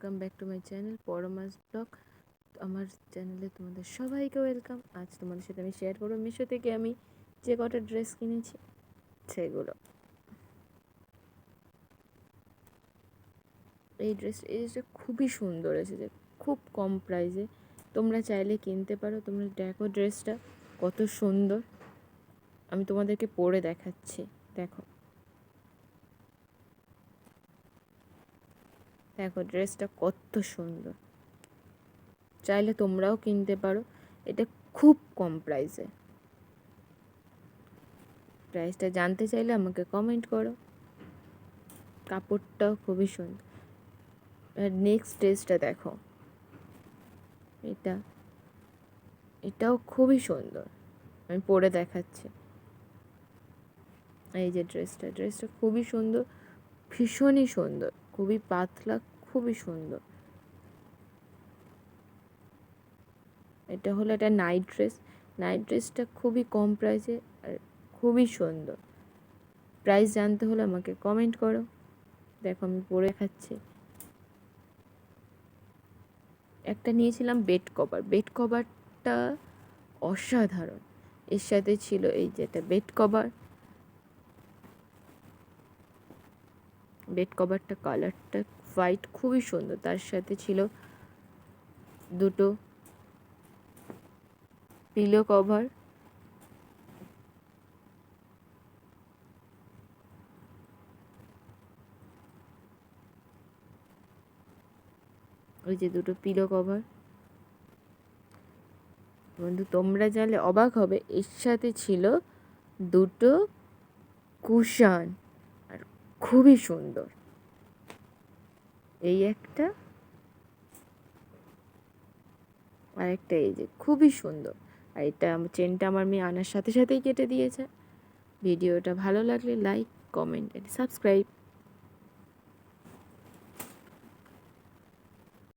Welcome back to my channel পরমাস vlog. আমার চ্যানেলে তোমাদের সবাইকে ওয়েলকাম। আজ তোমাদের সাথে আমি শেয়ার করবো মিশো থেকে আমি যে কটা ড্রেস কিনেছি সেগুলো। এই ড্রেসটা খুবই সুন্দর এসেছে, খুব কম প্রাইসে। তোমরা চাইলে কিনতে পারো। তোমরা দেখো ড্রেসটা কত সুন্দর, আমি তোমাদেরকে পরে দেখাচ্ছি। দেখো দেখো ড্রেসটা কত সুন্দর, চাইলে তোমরাও কিনতে পারো। এটা খুব কম প্রাইসে। প্রাইসটা জানতে চাইলে আমাকে কমেন্ট করো। কাপড়টাও খুবই সুন্দর। আর নেক্সট ড্রেসটা দেখো, এটাও খুবই সুন্দর, আমি পরে দেখাচ্ছি। এই যে ড্রেসটা খুবই সুন্দর, ভীষণই সুন্দর, খুবই পাতলা, খুবই সুন্দর। এটা হলো একটা নাইট ড্রেসটা খুবই কম প্রাইসে আর খুবই সুন্দর। প্রাইস জানতে হলে আমাকে কমেন্ট করো। দেখো আমি পরে দেখাচ্ছি। একটা নিয়েছিলাম বেড কভারটা অসাধারণ। এর সাথে ছিল এই যেটা বেড কভারটা কালারটা হোয়াইট, খুবই সুন্দর। তার সাথে ছিল দুটো পিলো কভার, ওই যে দুটো পিলো কভার। বন্ধু তোমরা জানলে অবাক হবে, এর সাথে ছিল দুটো কুশান, আর খুবই সুন্দর। এই একটা আর একটা, এই যে খুবই সুন্দর। আর এটা চেনটা আমার মেয়ে আনার সাথে সাথেই কেটে দিয়েছে। ভিডিওটা ভালো লাগলে লাইক, কমেন্ট এন্ড সাবস্ক্রাইব।